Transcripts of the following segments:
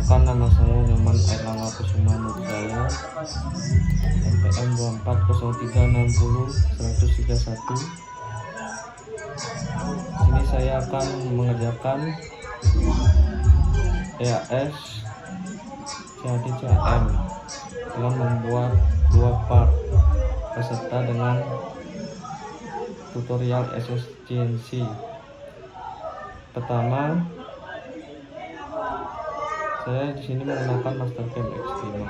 Perkenalkan, nama saya Nyoman Airlangga Kusuma Nurjaya, NPM 240360 Sini saya akan mengerjakan EAS CAD/CAM dengan membuat 2 part beserta dengan tutorial efisiensi. Pertama, saya di sini menggunakan Mastercam X5.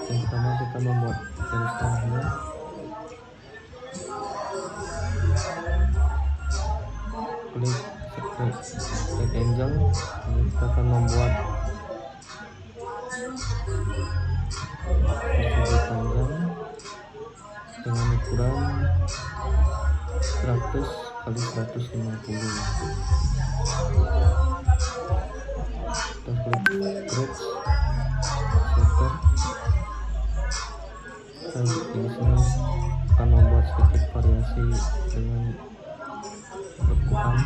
Yang pertama kita membuat garis tengahnya, klik rectangle. Ini kita akan membuat sudut panjang dengan ukuran 100 kali 150. Kita klik create center. Di sini akan membuat sedikit variasi dengan lekukan.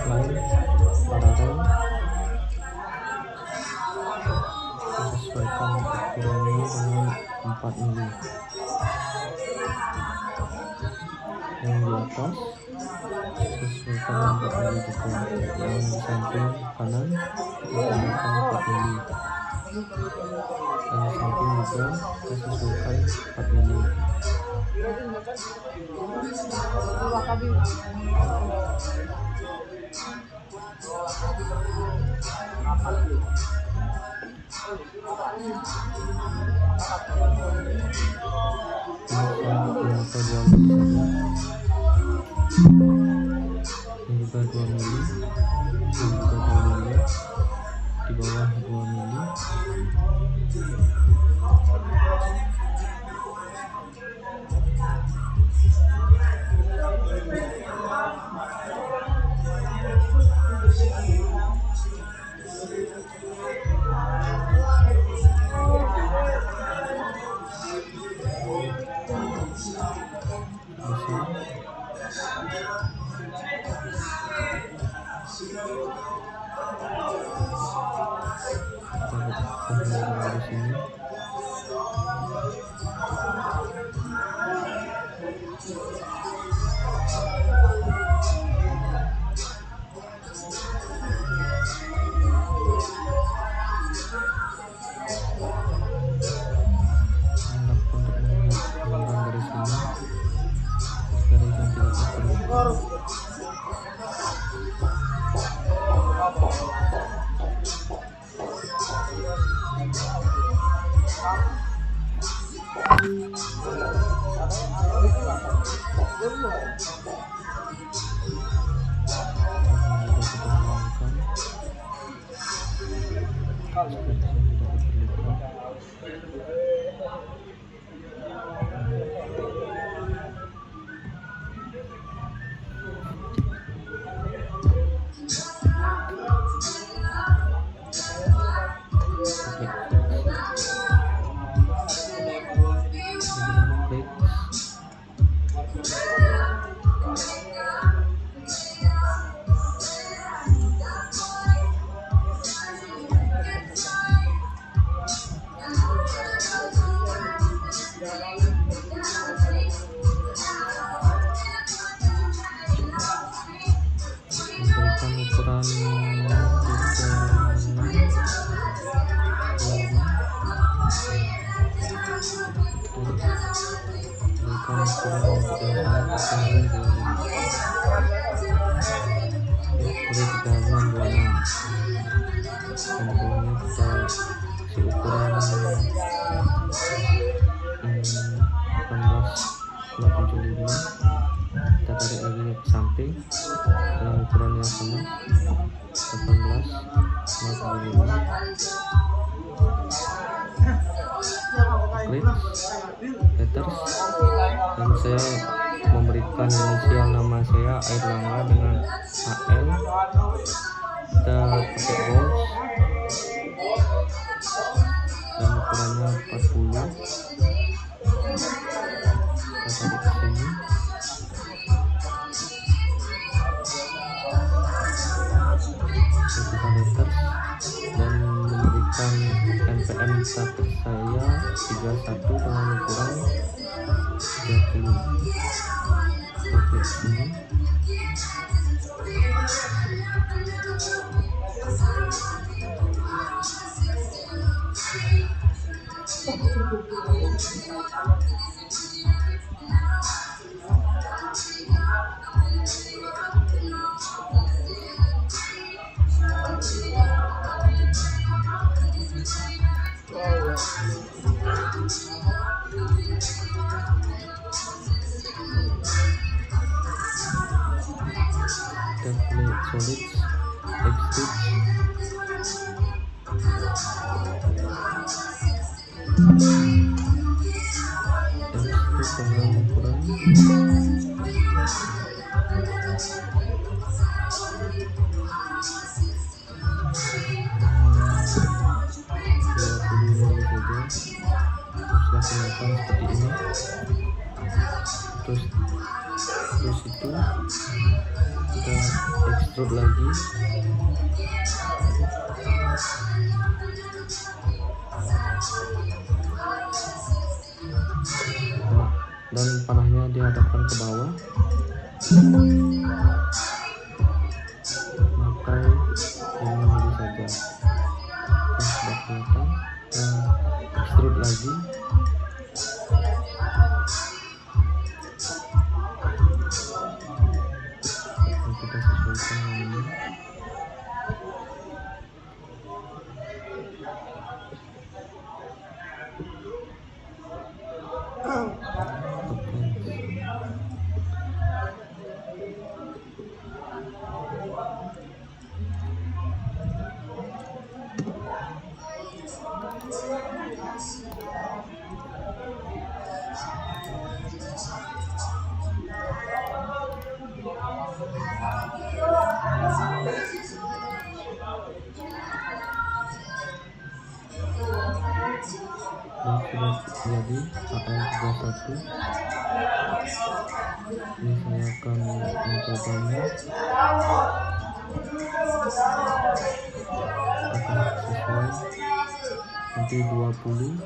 Line paralel, sesuaikan ukurannya dengan 4 mili. Yang di atas sesuaikan 4 mili juga. Yang di samping kanan sesuaikan 4 mili. Yang di samping juga sesuaikan 4 mili. Ini juga 2 mili, ini juga 2 mili, di bawah 2 mili. Di sini dan di bawahnya kita kasih ukuran 18,75. Kita tarik lagi ke samping dengan ukuran yang sama 18,75. Klik letters dan saya memberikan inisial nama saya Airlangga dengan AL. Kita pakai box dan ukurannya 40. Kita tarik ke sini. Kita letters dan memberikan NPM status saya 31 dengan ukuran 30. Kita klik sini. Template solid extrude dengan ukuran 20 saja. Terus kelihatan seperti ini. Terus itu kita extrude lagi. Dan panahnya dihadapkan ke bawah, pakai 5 mili saja. Sudah kelihatan. Dan extrude lagi. Dan kita sesuaikan ini. Dan sudah jadi AL31. Ini saya akan mencobanya. Apakah sesuai? Nanti 20.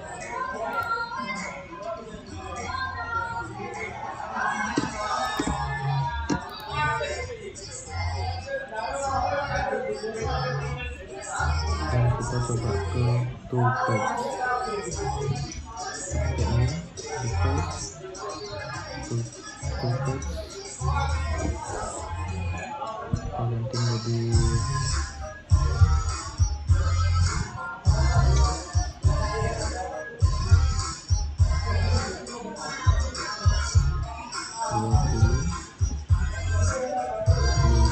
Dan kita coba ke toolpad. Ini device toolpad. Kita ganti lebih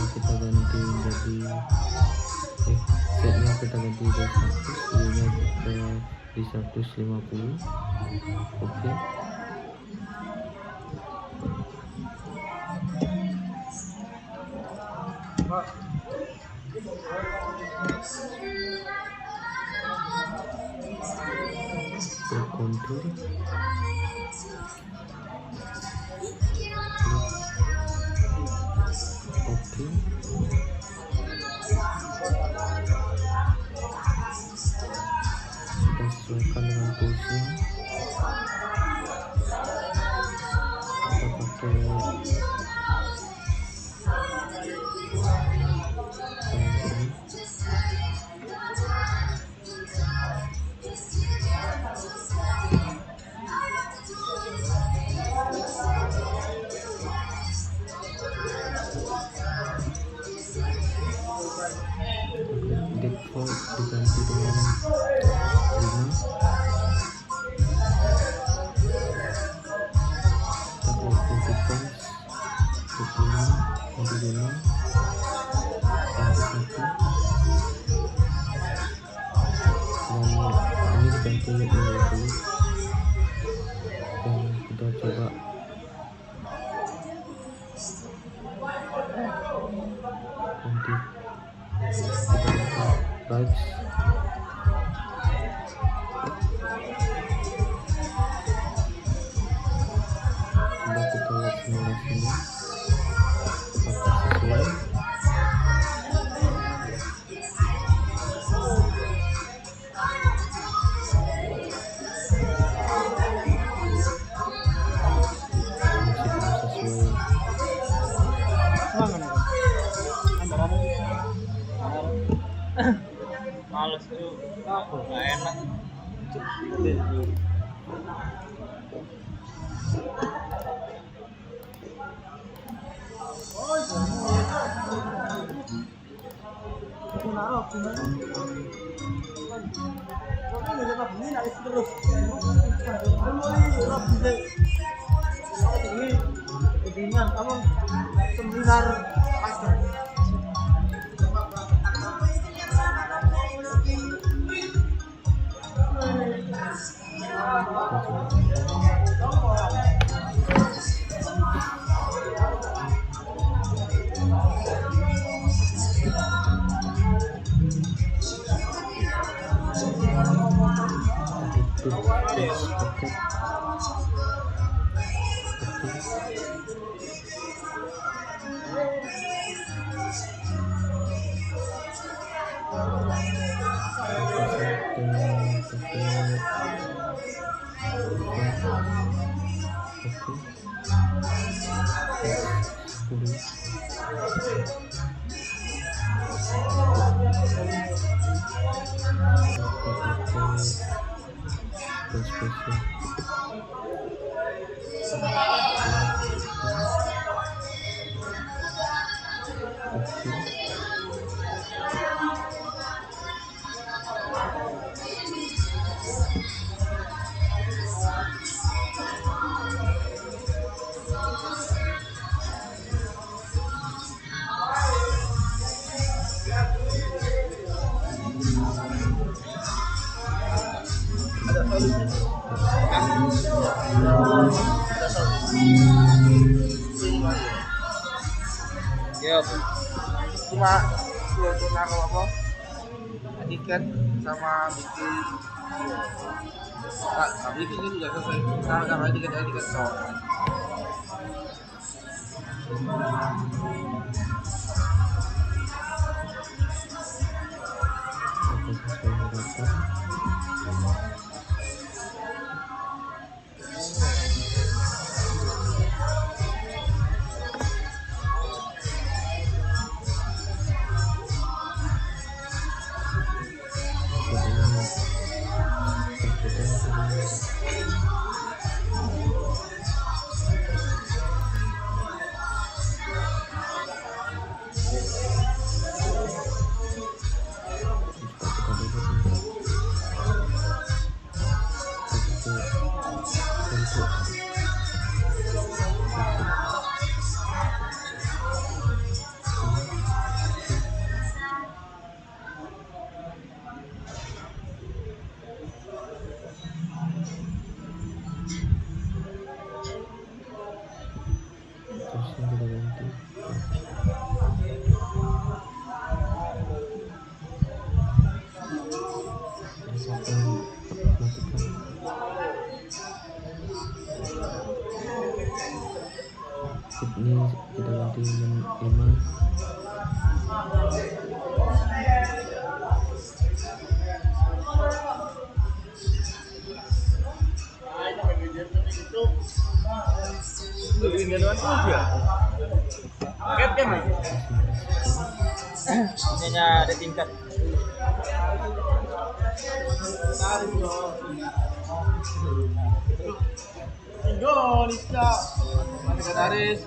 kita ganti jadi setnya kita ganti dari 100, nya kita di 150. Oke. Control. Oke. Kita sesuaikan dengan toolsnya. Kita pakai get atau diganti dengan 5. Kita closing sequence 25 ganti 5 ganti 1, dan ini diganti nilai dulu. Dan kita coba ganti, kita ganti rights. Coba kita lihat simulasinya apakah sesuai. Males tuh, nggak enak. Ya, cuma untuk naruh apa? Tiket sama bikin. Pak, tapi itu juga selesai. Sama tiket stop. Ini kita ganti 5. Ininya ada tingkat. Indonesia, Sekretaris.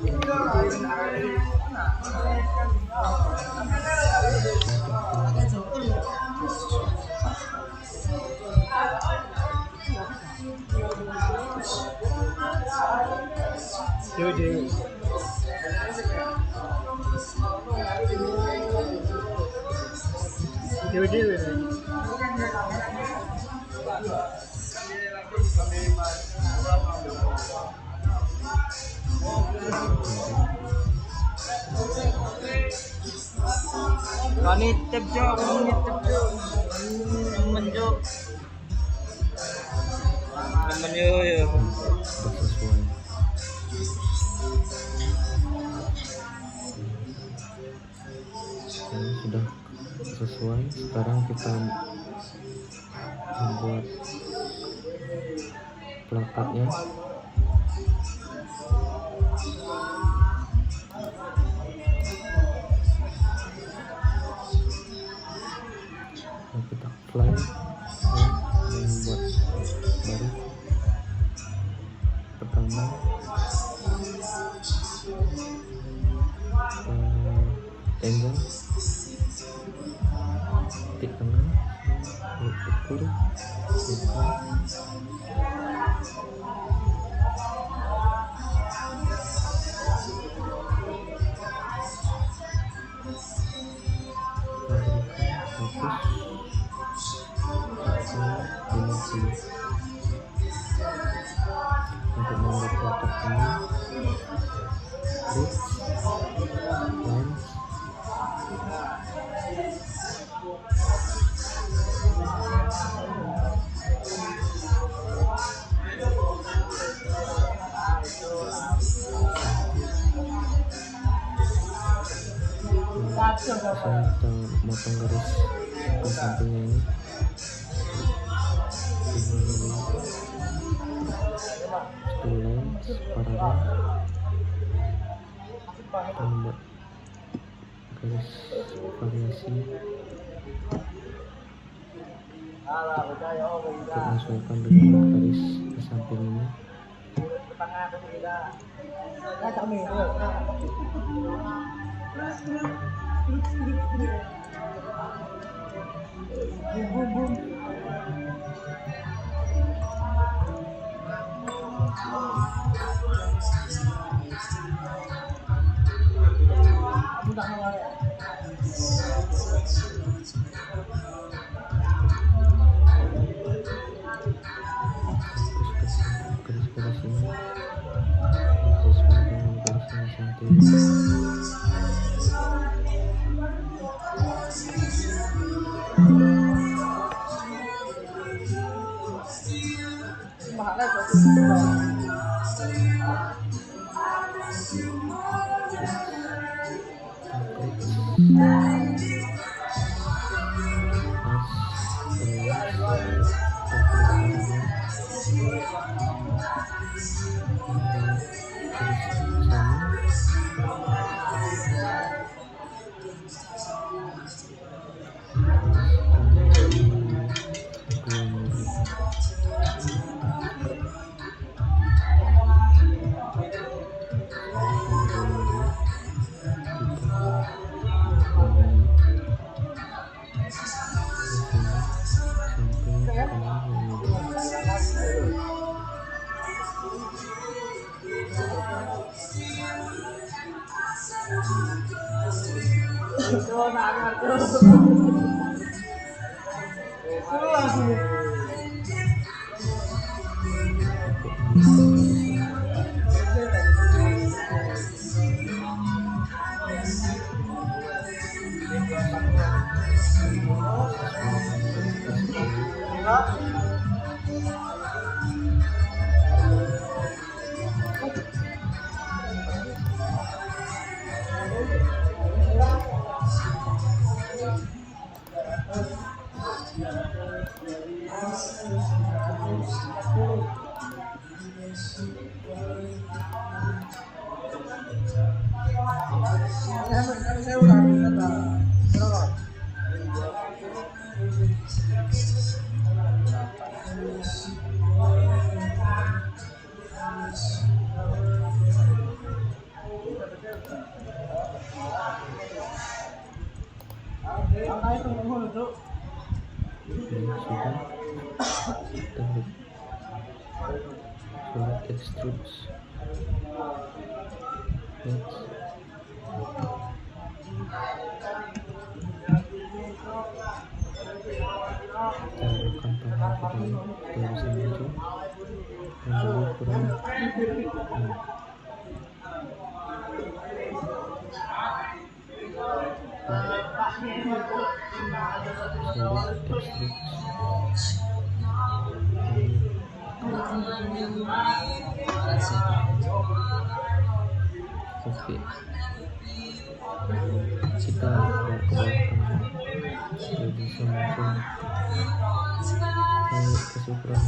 Dewe-dewe. Dewe-dewe. Kanitip jo, kanitip jo. Temen jo. Temen yo yo. Sudah sesuai. Oke, sudah sesuai. Sekarang kita membuat plakatnya. Nah, kita apply ya, dan buat baru pertama angle titik tengah ukur buka untuk membuat kotak ini klik lens saya motong garis ke sampingnya ini two lines paralel kita membuat garis variasi untuk menyesuaikan dengan garis di samping ini. Garis-garis ini sesuai dengan garis yang samping. Sudah extrude harapkan panah kita ya supaya bisa muncul dan dulu kurang solid extrude oke kita bawa ke bawah tengah supaya bisa muncul kesukuran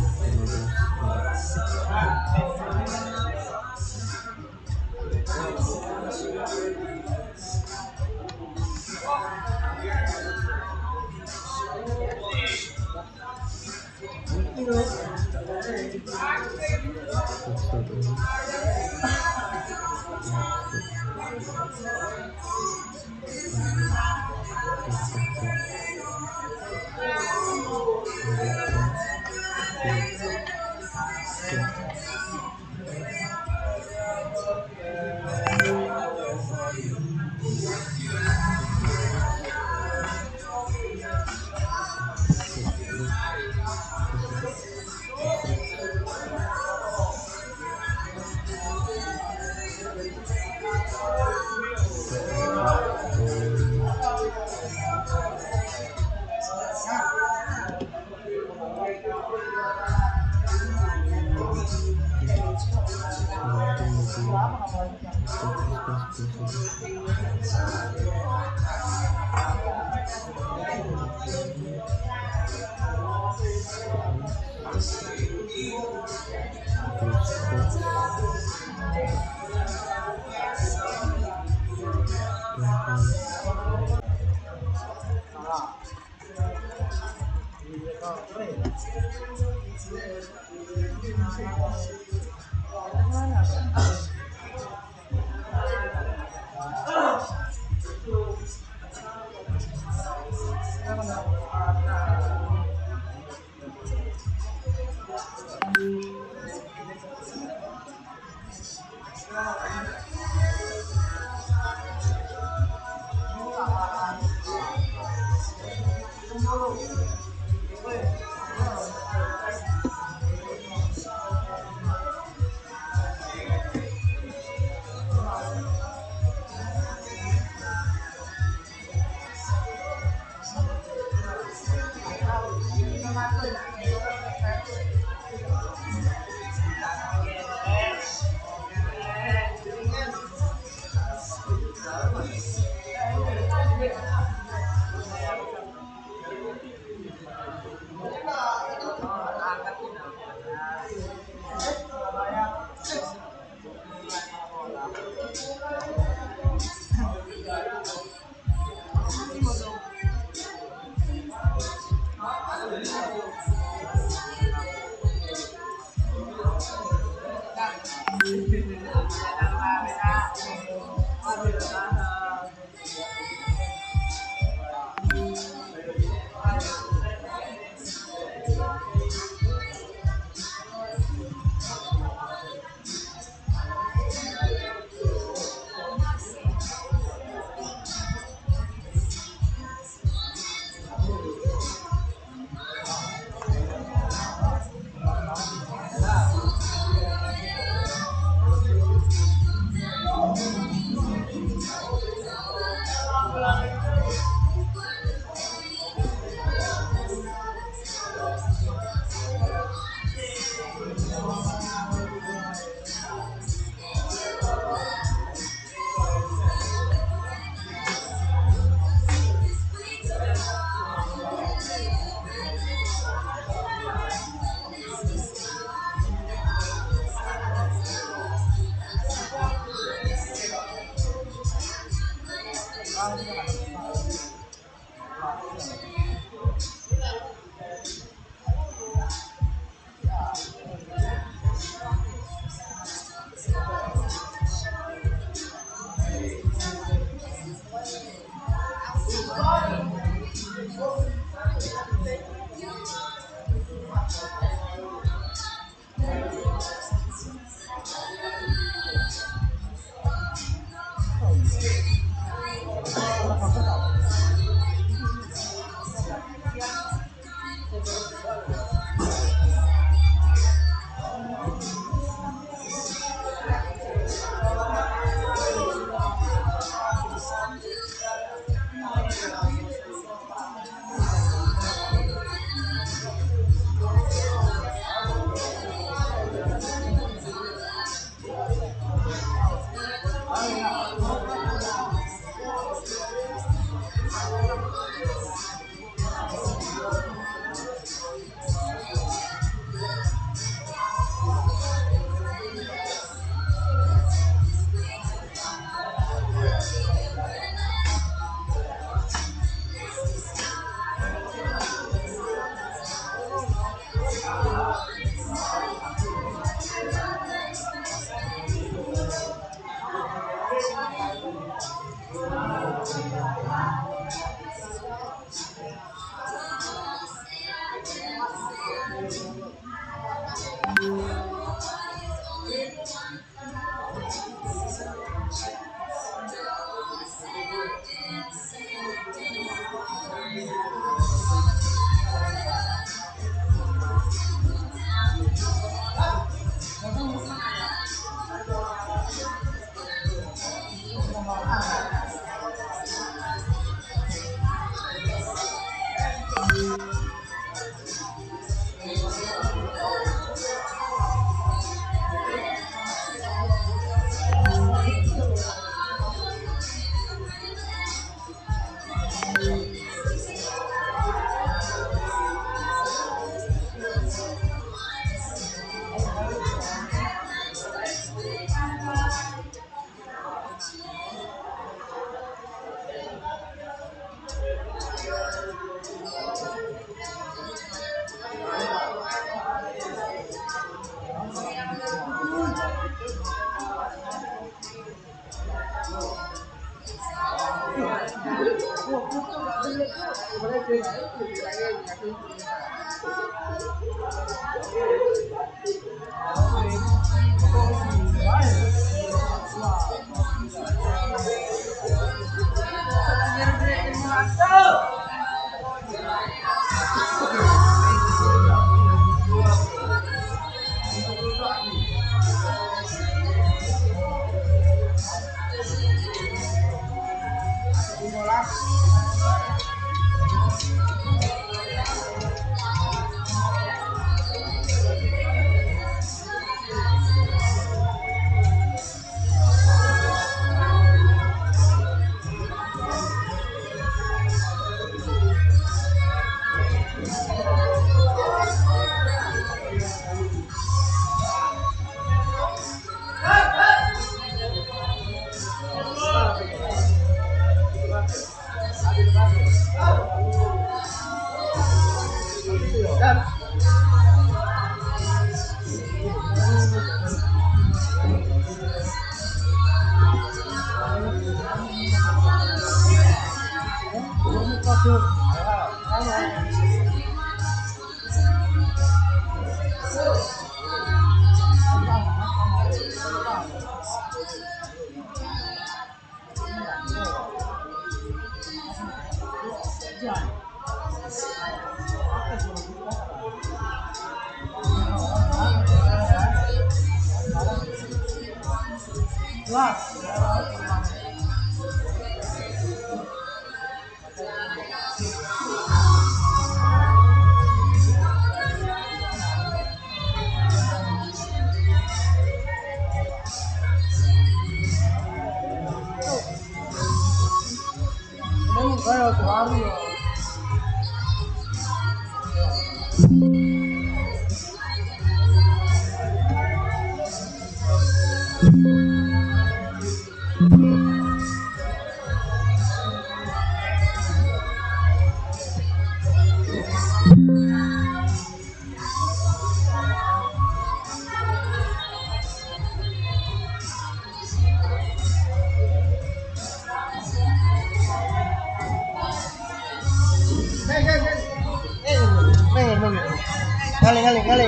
来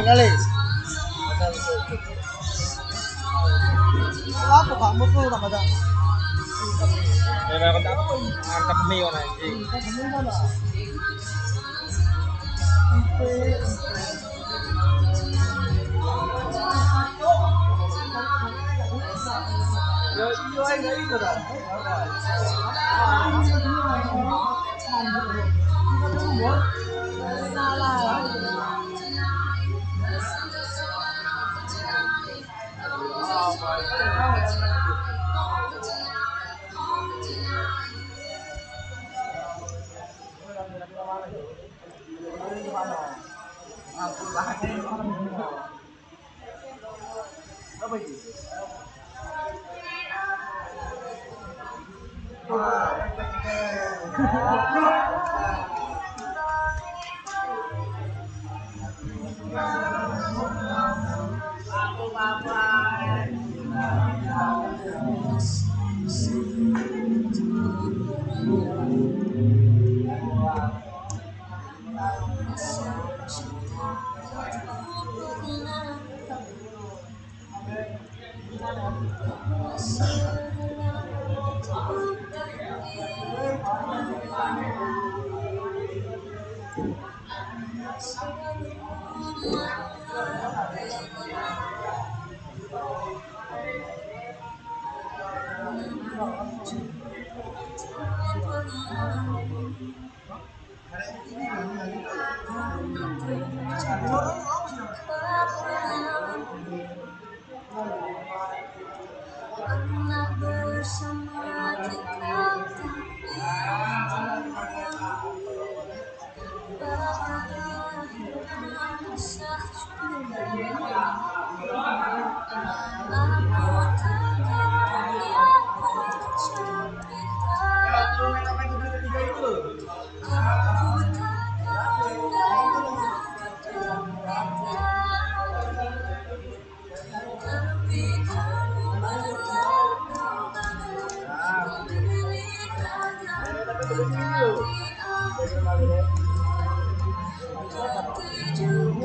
Ngali. Apa kamu tuh tak ada? Ya kan aku mantap mie orang anjing. Yo, ayo itu dah. Apa itu? Pernah bersama kita tapi bahagia yang kisah cuma aku takkan punya cerita, aku takkan tapi kamu berlaku bagai pilihan yang kembali hati juga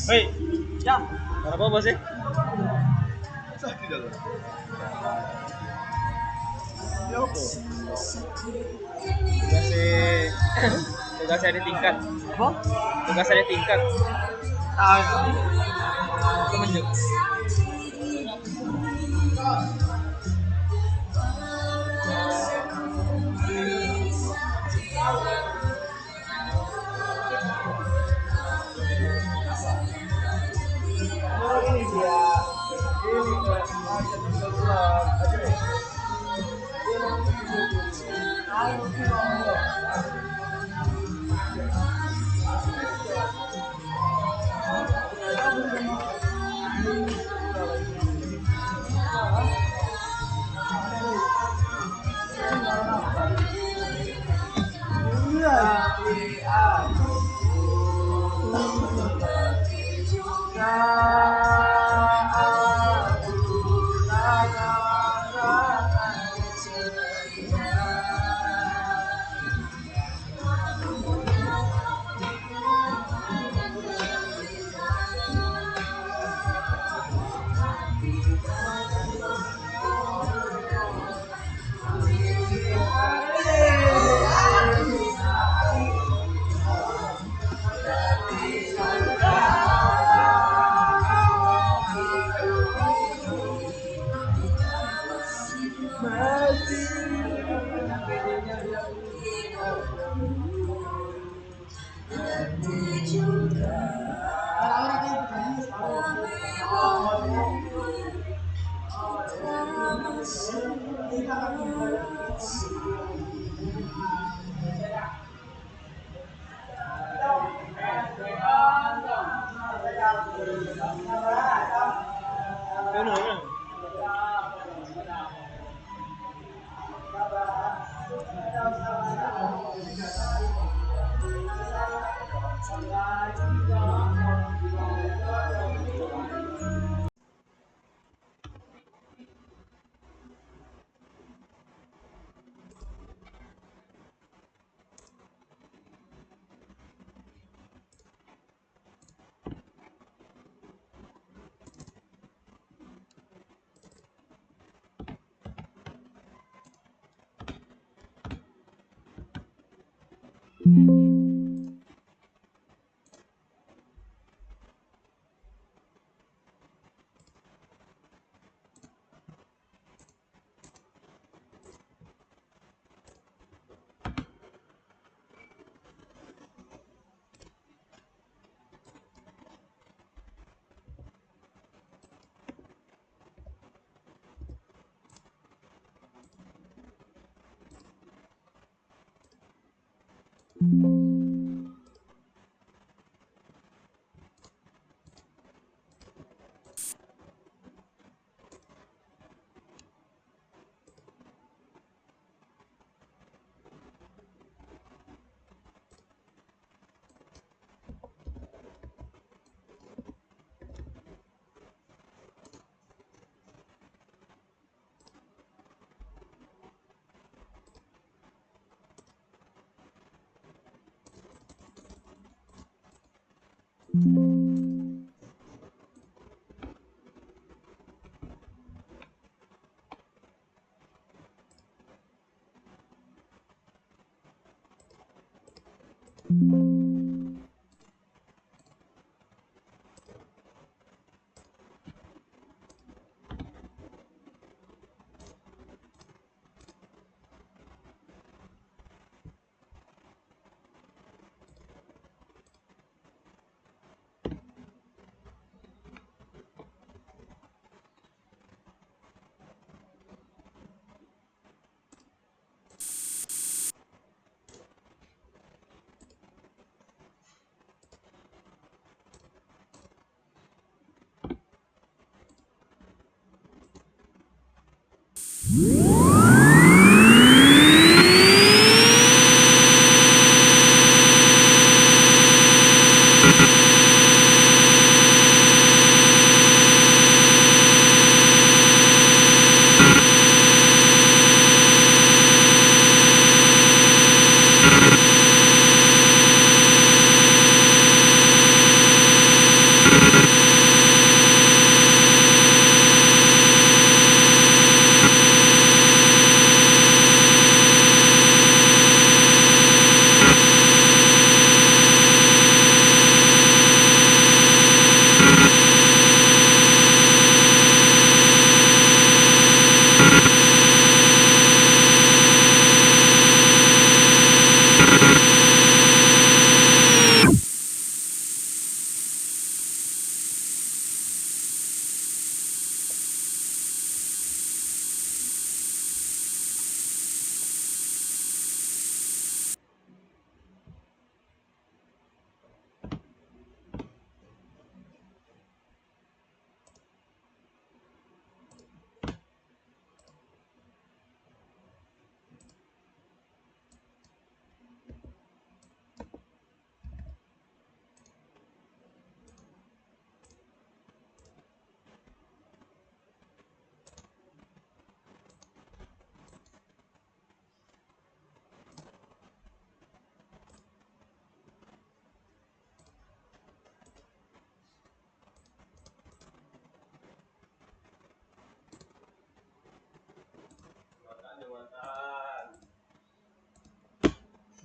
Hei, ya, apa sih? Tugasnya tugasnya di tingkat. Apa? Tugasnya di tingkat. Kemenjuk. Ini dia.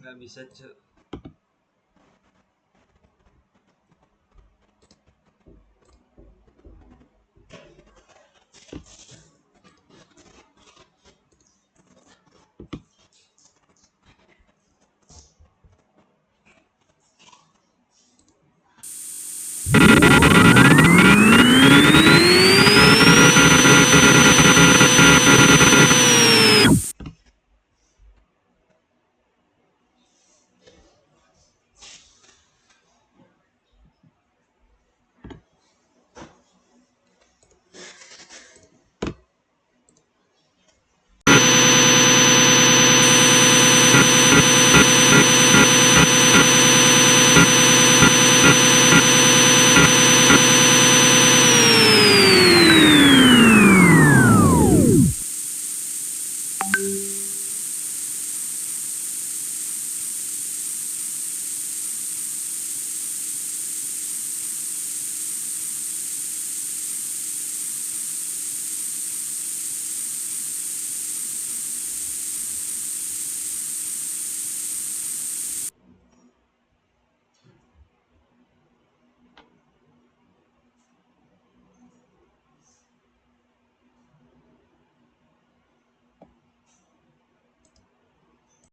Nggak bisa, Cuk.